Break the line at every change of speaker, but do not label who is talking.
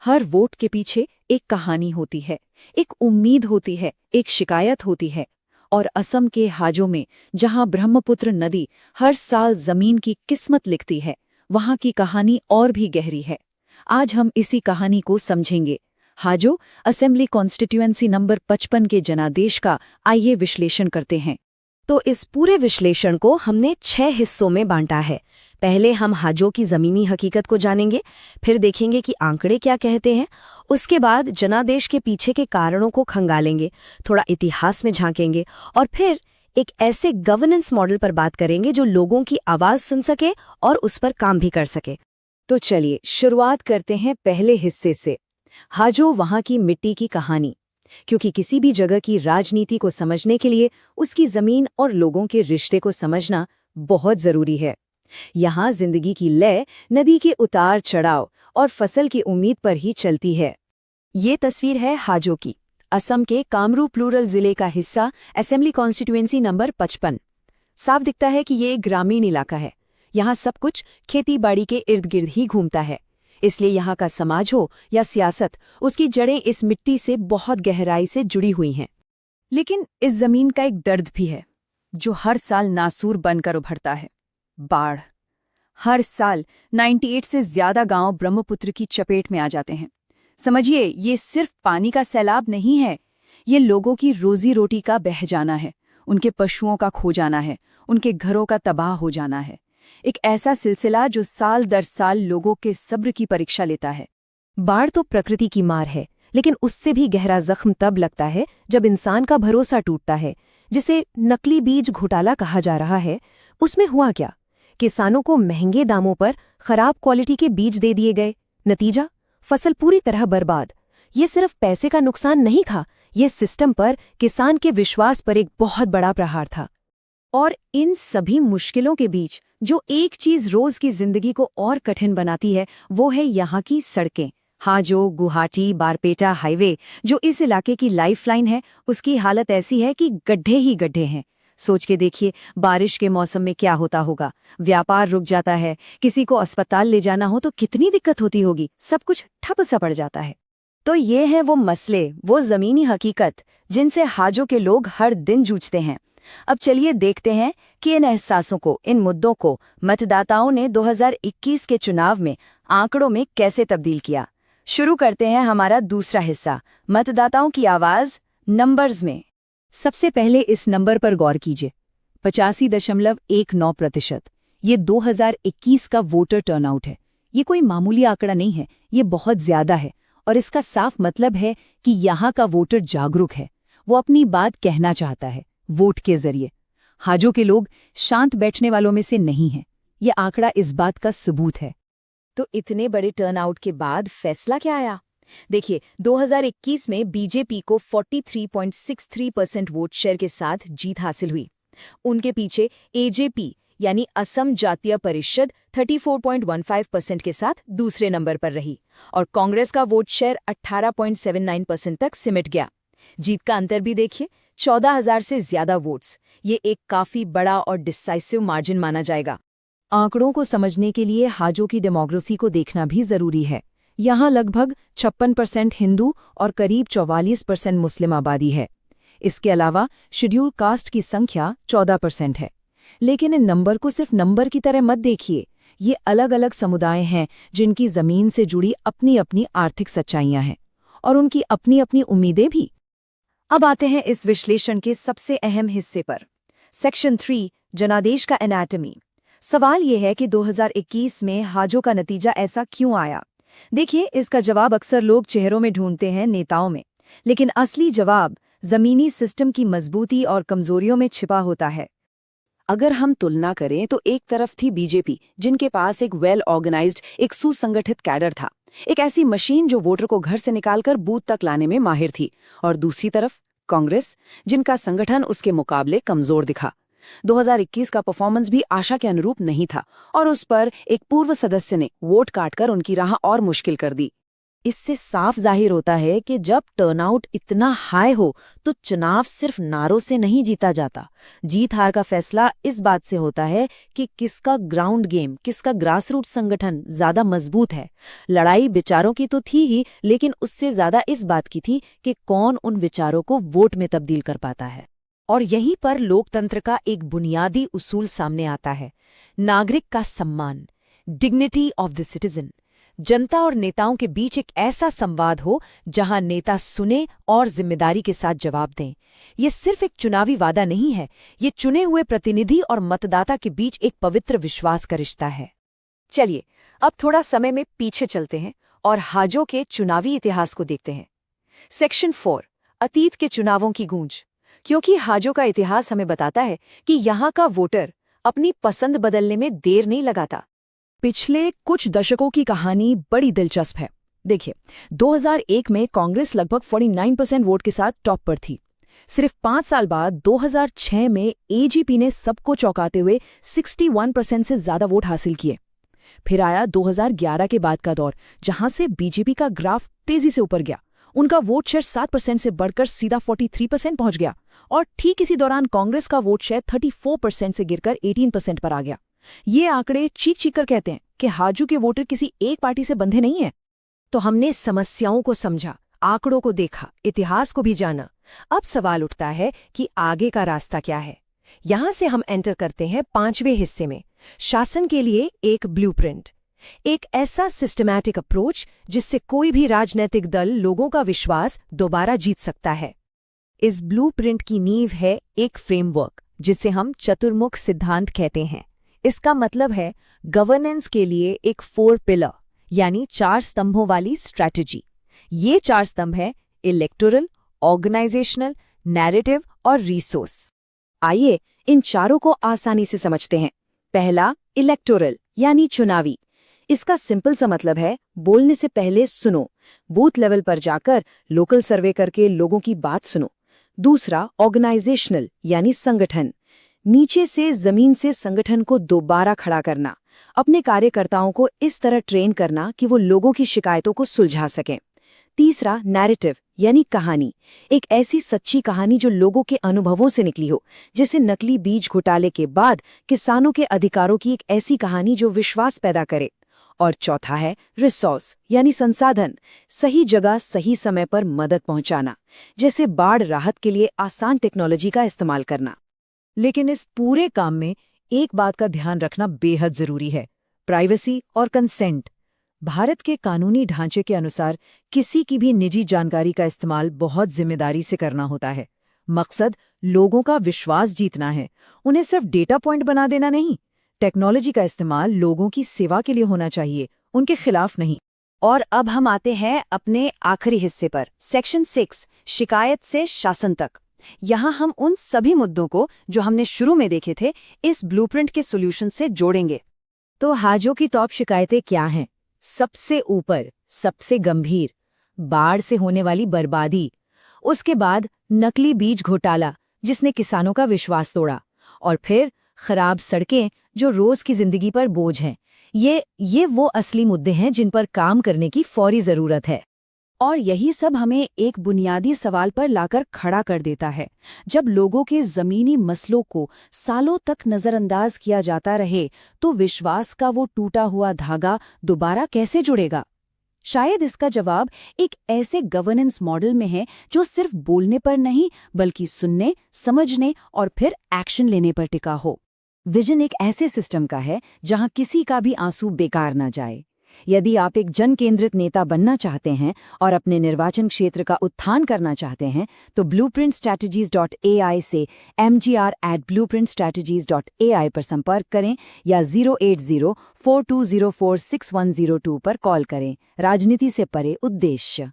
हर vote के पीछे एक कहानी होती है, एक उम्मीद होती है, एक शिकायत होती है। और असम के हाजों में, जहां ब्रह्मपुत्र नदी हर साल जमीन की किस्मत लिखती है, वहां की कहानी और भी गहरी है। आज हम इसी कहानी को समझेंगे। हाजो असेंबली कॉन्स्टिट्यूएंसी नंबर 55 के जनादेश का आइए विश्लेषण करते हैं।
तो इस पूरे विश्लेषण को हमने 6 हिस्सों में बांटा है। पहले हम हाजों की ज़मीनी हकीकत को जानेंगे, फिर देखेंगे कि आंकड़े क्या कहते हैं। उसके बाद जनादेश के पीछे के कारणों को खंगालेंगे, थोड़ा इतिहास में झांकेंगे और फिर एक ऐसे गवर्नेंस मॉडल पर बात करेंगे जो लोगों की आवाज़ सुन सके और उस पर काम भी कर सके।
तो चलिए शुरुआत करते हैं पहले हिस्से से, हाजो वहां की मिट्टी की कहानी। क्योंकि किसी भी जगह की राजनीति को समझने के लिए उसकी जमीन और लोगों के रिश्ते को समझना बहुत जरूरी है। यहाँ जिंदगी की लय नदी के उतार चढ़ाव और फसल की उम्मीद पर ही चलती है।
ये तस्वीर है हाजो की, असम के कामरूप रूरल जिले का हिस्सा, असेंबली कॉन्स्टिट्यूएंसी नंबर 55। साफ दिखता है कि ये एक ग्रामीण इलाका है। यहाँ सब कुछ खेती बाड़ी के इर्द गिर्द ही घूमता है। इसलिए यहाँ का समाज हो या सियासत, उसकी जड़ें इस मिट्टी से बहुत गहराई से जुड़ी हुई हैं।
लेकिन इस जमीन का एक दर्द भी है, जो हर साल नासूर बनकर उभरता है। बाढ़। हर साल 98 से ज्यादा गांव ब्रह्मपुत्र की चपेट में आ जाते हैं। समझिए, ये सिर्फ पानी का सैलाब नहीं है, ये लोगों की रोजी रोटी का बह जाना है, उनके पशुओं का खो जाना है, उनके घरों का तबाह हो जाना है। एक ऐसा सिलसिला जो साल दर साल लोगों के सब्र की परीक्षा लेता है।
बाढ़ तो प्रकृति की मार है, लेकिन उससे भी गहरा जख्म तब लगता है जब इंसान का भरोसा टूटता है, जिसे नकली बीज घोटाला कहा जा रहा है। उसमें हुआ क्या? किसानों को महंगे दामों पर खराब क्वालिटी के बीज दे दिए गए। नतीजा, फसल पूरी तरह बर्बाद। ये सिर्फ पैसे का नुकसान नहीं था, ये सिस्टम पर, किसान के विश्वास पर एक बहुत बड़ा प्रहार था।
और इन सभी मुश्किलों के बीच जो एक चीज रोज की जिंदगी को और कठिन बनाती है, वो है यहाँ की सड़कें। हाजो गुवाहाटी बारपेटा हाईवे, जो इस इलाके की लाइफलाइन है, उसकी हालत ऐसी है कि गड्ढे ही गड्ढे हैं। सोच के देखिए, बारिश के मौसम में क्या होता होगा। व्यापार रुक जाता है, किसी को अस्पताल ले जाना हो तो कितनी दिक्कत होती होगी। सब कुछ ठप सा पड़ जाता है। तो ये हैं वो मसले, वो जमीनी हकीकत जिनसे हाजो के लोग हर दिन जूझते हैं। अब चलिए देखते हैं कि इन एहसासों को, इन मुद्दों को मतदाताओं ने 2021 के चुनाव में आंकड़ों में कैसे तब्दील किया। शुरू करते हैं हमारा दूसरा हिस्सा, मतदाताओं की आवाज नंबर्स में। सबसे पहले इस नंबर पर गौर कीजिए, 85.19%। ये 2021 का वोटर टर्नआउट है। ये कोई मामूली आंकड़ा नहीं है, ये बहुत ज्यादा है। और इसका साफ मतलब है कि यहाँ का वोटर जागरूक है, वो अपनी बात कहना चाहता है वोट के जरिए। हाजो के लोग शांत बैठने वालों में से नहीं हैं। ये आंकड़ा इस बात का सबूत है। तो इतने बड़े टर्नआउट के बाद फैसला क्या आया? देखिए, 2021 में बीजेपी को 43.63% वोट शेयर के साथ जीत हासिल हुई। उनके पीछे एजेपी यानी असम जातीय परिषद 34.15% के साथ दूसरे नंबर पर रही और कांग्रेस का वोट शेयर 18.79% तक सिमट गया। जीत का अंतर भी देखिए, 14,000 से ज्यादा वोट्स। ये एक काफी बड़ा और डिसाइसिव मार्जिन माना जाएगा। आंकड़ों को समझने के लिए हाजो की डेमोग्राफी को देखना भी जरूरी है। यहाँ लगभग 56% हिंदू और करीब 44% मुस्लिम आबादी है। इसके अलावा शेड्यूल कास्ट की संख्या 14% है। लेकिन इन नंबर को सिर्फ नंबर की तरह मत देखिए। ये अलग अलग समुदाय हैं जिनकी जमीन से जुड़ी अपनी अपनी आर्थिक सच्चाइयां हैं और उनकी अपनी अपनी उम्मीदें भी। अब आते हैं इस विश्लेषण के सबसे अहम हिस्से पर, सेक्शन 3, जनादेश का एनाटमी। सवाल यह है कि 2021 में हाजो का नतीजा ऐसा क्यों आया? देखिए, इसका जवाब अक्सर लोग चेहरों में ढूंढते हैं, नेताओं में, लेकिन असली जवाब जमीनी सिस्टम की मजबूती और कमजोरियों में छिपा होता है।
अगर हम तुलना करें तो एक तरफ थी बीजेपी, जिनके पास एक वेल ऑर्गेनाइज्ड, एक सुसंगठित कैडर था, एक ऐसी मशीन जो वोटर को घर से निकालकर बूथ तक लाने में माहिर थी। और दूसरी तरफ कांग्रेस, जिनका संगठन उसके मुकाबले कमजोर दिखा। 2021 का परफॉर्मेंस भी आशा के अनुरूप नहीं था और उस पर एक पूर्व सदस्य ने वोट काटकर उनकी राह और मुश्किल कर दी। इससे साफ जाहिर होता है कि जब टर्नआउट इतना हाई हो तो चुनाव सिर्फ नारों से नहीं जीता जाता। जीत हार का फैसला इस बात से होता है कि किसका ग्राउंड गेम, किसका ग्रासरूट संगठन ज्यादा मजबूत है। लड़ाई विचारों की तो थी ही, लेकिन उससे ज्यादा इस बात की थी कि कौन उन विचारों को वोट में तब्दील कर पाता है। और यहीं पर लोकतंत्र का एक बुनियादी उसूल सामने आता है, नागरिक का सम्मान, डिग्निटी ऑफ द सिटीजन। जनता और नेताओं के बीच एक ऐसा संवाद हो जहां नेता सुने और जिम्मेदारी के साथ जवाब दें। ये सिर्फ एक चुनावी वादा नहीं है, ये चुने हुए प्रतिनिधि और मतदाता के बीच एक पवित्र विश्वास का रिश्ता है। चलिए अब थोड़ा समय में पीछे चलते हैं और हाजो के चुनावी इतिहास को देखते हैं। सेक्शन 4, अतीत के चुनावों की गूंज। क्योंकि हाजो का इतिहास हमें बताता है कि यहाँ का वोटर अपनी पसंद बदलने में देर नहीं लगाता।
पिछले कुछ दशकों की कहानी बड़ी दिलचस्प है। देखिए, 2001 में कांग्रेस लगभग 49% वोट के साथ टॉप पर थी। सिर्फ 5 साल बाद 2006 में एजीपी ने सबको चौंकाते हुए 61% से ज्यादा वोट हासिल किए। फिर आया 2011 के बाद का दौर, जहां से बीजेपी का ग्राफ तेजी से ऊपर गया। उनका वोट शेयर 7% से बढ़कर सीधा 43% पहुंच गया और ठीक इसी दौरान कांग्रेस का वोट शेयर 34% से गिरकर 18% पर आ गया। ये आंकड़े चीख चीख कर कहते हैं कि हाजू के वोटर किसी एक पार्टी से बंधे नहीं हैं।
तो हमने समस्याओं को समझा, आंकड़ों को देखा, इतिहास को भी जाना। अब सवाल उठता है कि आगे का रास्ता क्या है। यहां से हम एंटर करते हैं 5वें हिस्से में, शासन के लिए एक ब्लूप्रिंट। एक ऐसा सिस्टमैटिक अप्रोच जिससे कोई भी राजनीतिक दल लोगों का विश्वास दोबारा जीत सकता है।
इस ब्लूप्रिंट की नींव है एक फ्रेमवर्क जिसे हम चतुर्मुख सिद्धांत कहते हैं। इसका मतलब है गवर्नेंस के लिए एक 4 पिलर यानी 4 स्तंभों वाली स्ट्रैटेजी। ये 4 स्तंभ है इलेक्टोरल, ऑर्गेनाइजेशनल, नैरेटिव और रिसोर्स।
आइए इन चारों को आसानी से समझते हैं। पहला, इलेक्टोरल यानी चुनावी। इसका सिंपल सा मतलब है बोलने से पहले सुनो, बूथ लेवल पर जाकर लोकल सर्वे करके लोगों की बात सुनो। दूसरा, ऑर्गेनाइजेशनल यानी संगठन, नीचे से जमीन से संगठन को दोबारा खड़ा करना, अपने कार्यकर्ताओं को इस तरह ट्रेन करना कि वो लोगों की शिकायतों को सुलझा सकें। तीसरा, नैरेटिव यानी कहानी, एक ऐसी सच्ची कहानी जो लोगों के अनुभवों से निकली हो, जैसे नकली बीज घोटाले के बाद किसानों के अधिकारों की एक ऐसी कहानी जो विश्वास पैदा करे। और चौथा है रिसोर्स यानी संसाधन, सही जगह सही समय पर मदद पहुंचाना, जैसे बाढ़ राहत के लिए आसान टेक्नोलॉजी का इस्तेमाल करना।
लेकिन इस पूरे काम में एक बात का ध्यान रखना बेहद जरूरी है, प्राइवेसी और कंसेंट। भारत के कानूनी ढांचे के अनुसार किसी की भी निजी जानकारी का इस्तेमाल बहुत जिम्मेदारी से करना होता है। मकसद लोगों का विश्वास जीतना है, उन्हें सिर्फ डेटा पॉइंट बना देना नहीं। टेक्नोलॉजी का इस्तेमाल लोगों की सेवा के लिए होना चाहिए, उनके खिलाफ नहीं।
और अब हम आते हैं अपने आखिरी हिस्से पर, सेक्शन 6, शिकायत से शासन तक। यहाँ हम उन सभी मुद्दों को जो हमने शुरू में देखे थे इस ब्लूप्रिंट के सॉल्यूशन से जोड़ेंगे।
तो हाजो की टॉप शिकायतें क्या हैं? सबसे ऊपर, सबसे गंभीर, बाढ़ से होने वाली बर्बादी। उसके बाद नकली बीज घोटाला जिसने किसानों का विश्वास तोड़ा। और फिर खराब सड़कें जो रोज की जिंदगी पर बोझ हैं। ये वो असली मुद्दे हैं जिन पर काम करने की फौरी जरूरत है।
और यही सब हमें एक बुनियादी सवाल पर लाकर खड़ा कर देता है। जब लोगों के ज़मीनी मसलों को सालों तक नज़रअंदाज किया जाता रहे तो विश्वास का वो टूटा हुआ धागा दोबारा कैसे जुड़ेगा? शायद इसका जवाब एक ऐसे गवर्नेंस मॉडल में है जो सिर्फ बोलने पर नहीं बल्कि सुनने, समझने और फिर एक्शन लेने पर टिका हो।
विजन एक ऐसे सिस्टम का है जहां किसी का भी आंसू बेकार न जाए। यदि आप एक जन केंद्रित नेता बनना चाहते हैं और अपने निर्वाचन क्षेत्र का उत्थान करना चाहते हैं तो blueprintstrategies.ai से mgr@blueprintstrategies.ai पर संपर्क करें या 08042046102 पर कॉल करें। राजनीति से परे उद्देश्य।